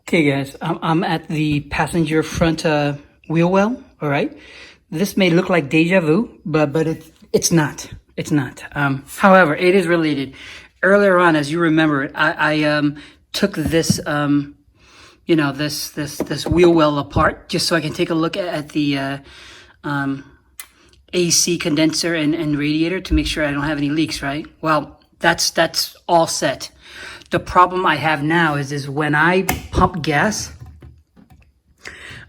Okay, guys, I'm at the passenger front wheel well. All right, this may look like deja vu, but it's not. It's not. However, it is related. Earlier on, as you remember, I took this this wheel well apart just so I can take a look at the AC condenser and radiator to make sure I don't have any leaks. Right. Well, that's all set. The problem I have now is when I pump gas,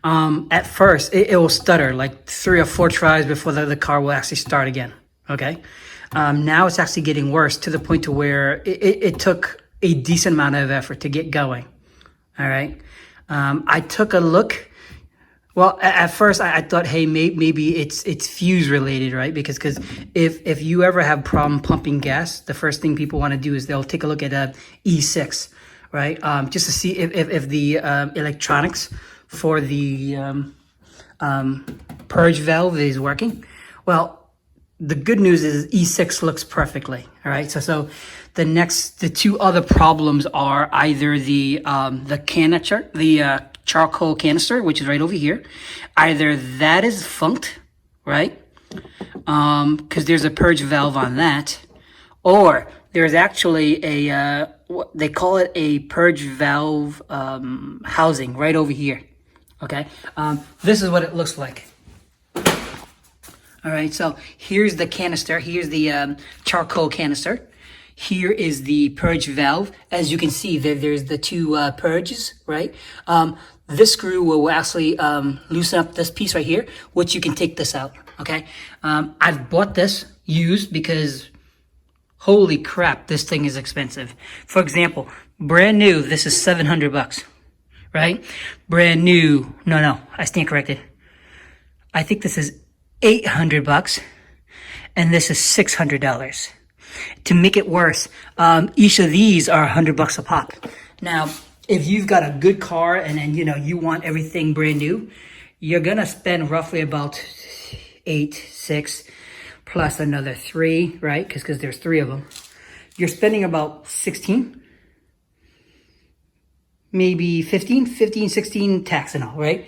at first it will stutter like 3 or 4 tries before the car will actually start again. Okay. Now it's actually getting worse to the point to where it took a decent amount of effort to get going. All right. I took a look. Well, at first I thought, hey, maybe it's fuse related, right? Because if you ever have problem pumping gas, the first thing people want to do is they'll take a look at a E6, right? Just to see if the electronics for the purge valve is working. Well, the good news is E6 looks perfectly, all right? So the 2 other problems are either the canister, the charcoal canister, which is right over here. Either that is funked, right? Because there's a purge valve on that, or there's actually a what they call it, a purge valve housing right over here. Okay, this is what it looks like. All right, so here's the canister. Here's the charcoal canister. Here is the purge valve. As you can see, there's the 2 purges, right? This screw will actually loosen up this piece right here, which you can take this out, okay? I've bought this used because, holy crap, this thing is expensive. For example, brand new, this is $700, right? Brand new, no, I stand corrected. I think this is $800, and this is $600. To make it worse, each of these are $100 a pop. Now, if you've got a good car and you want everything brand new, you're gonna spend roughly about 8, 6, plus another 3, right? Because there's 3 of them. You're spending about 16, maybe 15, 16 tax and all, right?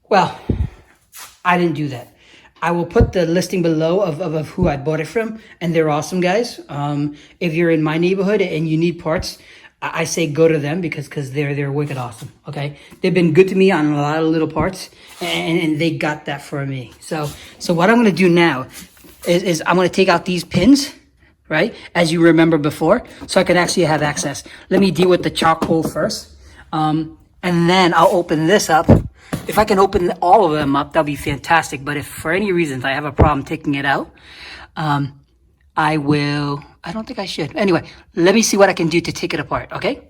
Well, I didn't do that. I will put the listing below of who I bought it from, and they're awesome guys. If you're in my neighborhood and you need parts, I say go to them because they're wicked awesome. Okay, they've been good to me on a lot of little parts, and they got that for me. So what I'm gonna do now is I'm gonna take out these pins, right, as you remember before, so I can actually have access. Let me deal with the charcoal first, and then I'll open this up. If I can open all of them up, that'll be fantastic. But if for any reasons I have a problem taking it out, I will. I don't think I should. Anyway, let me see what I can do to take it apart, okay?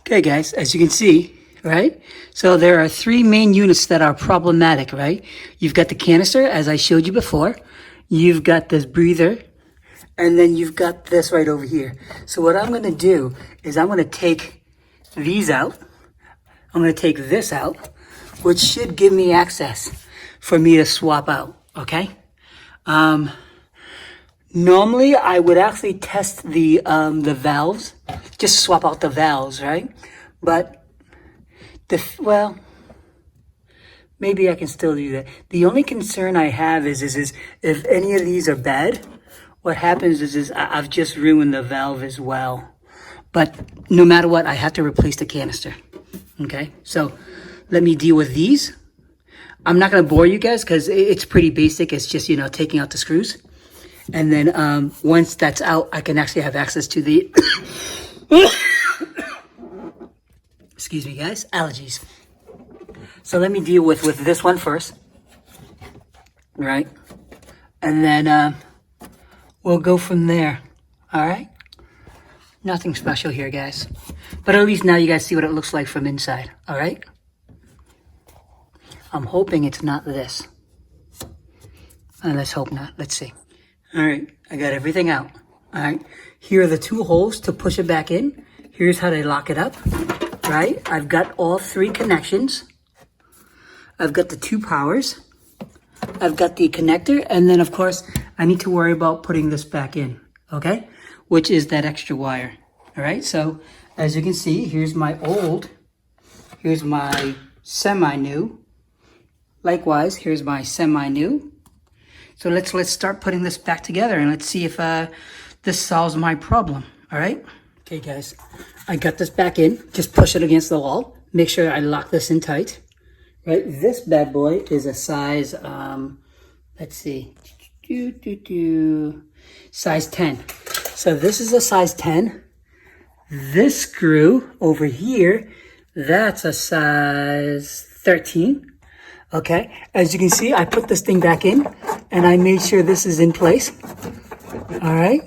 Okay, guys, as you can see, right? So there are 3 main units that are problematic, right? You've got the canister, as I showed you before. You've got this breather, and then you've got this right over here. So what I'm going to do is I'm going to take these out. I'm going to take this out, which should give me access for me to swap out, okay? Normally, I would actually test the valves, just swap out the valves, right? But, well, maybe I can still do that. The only concern I have is if any of these are bad, what happens is I've just ruined the valve as well. But no matter what, I have to replace the canister. Okay, so let me deal with these. I'm not going to bore you guys because it's pretty basic. It's just, taking out the screws. And then once that's out, I can actually have access to the... Excuse me, guys. Allergies. So let me deal with this one first. Right? And then we'll go from there. All right? Nothing special here, guys. But at least now you guys see what it looks like from inside, all right? I'm hoping it's not this. Let's hope not. Let's see. All right, I got everything out. All right, here are the 2 holes to push it back in. Here's how they lock it up, right? I've got all 3 connections. I've got the 2 powers. I've got the connector, and then, of course, I need to worry about putting this back in, okay? Which is that extra wire, all right? So as you can see, here's my old, here's my semi-new. Likewise, here's my semi-new. So let's start putting this back together and let's see if this solves my problem, all right? Okay, guys, I got this back in. Just push it against the wall. Make sure I lock this in tight, right? This bad boy is a size, let's see, size 10. So this is a size 10. This screw over here, that's a size 13. Okay, as you can see, I put this thing back in and I made sure this is in place. All right.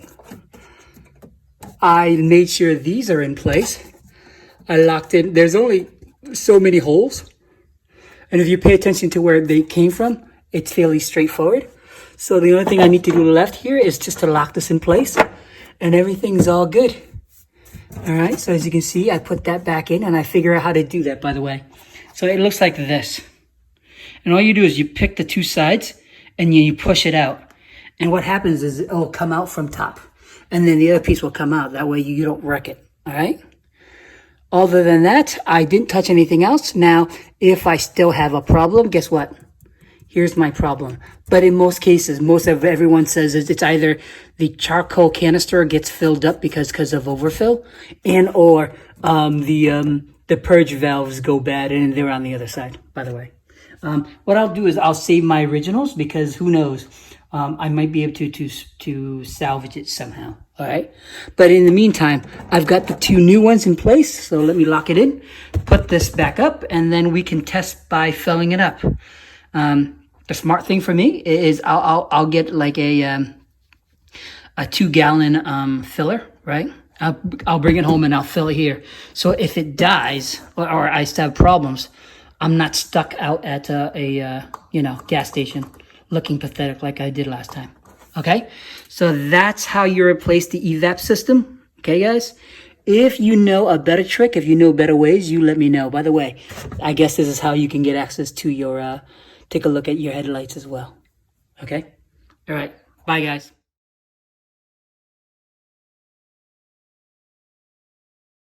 I made sure these are in place. I locked in. There's only so many holes. And if you pay attention to where they came from, it's fairly straightforward. So the only thing I need to do left here is just to lock this in place and everything's all good. All right, so as you can see, I put that back in and I figure out how to do that, by the way. So it looks like this. And all you do is you pick the two sides and you push it out. And what happens is it will come out from top. And then the other piece will come out. That way you don't wreck it, all right? Other than that, I didn't touch anything else. Now, if I still have a problem, guess what? Here's my problem. But in most cases, most of everyone says it's either the charcoal canister gets filled up because of overfill, and or the purge valves go bad and they're on the other side, by the way. What I'll do is I'll save my originals because who knows, I might be able to salvage it somehow. All right. But in the meantime, I've got the two new ones in place. So let me lock it in, put this back up, and then we can test by filling it up. The smart thing for me is I'll get like a 2-gallon filler, right? I'll bring it home and I'll fill it here. So if it dies or I still have problems, I'm not stuck out at a gas station looking pathetic like I did last time. Okay, so that's how you replace the evap system. Okay, guys, if you know a better trick, if you know better ways, you let me know. By the way, I guess this is how you can get access to your take a look at your headlights as well. Okay, all right, bye guys.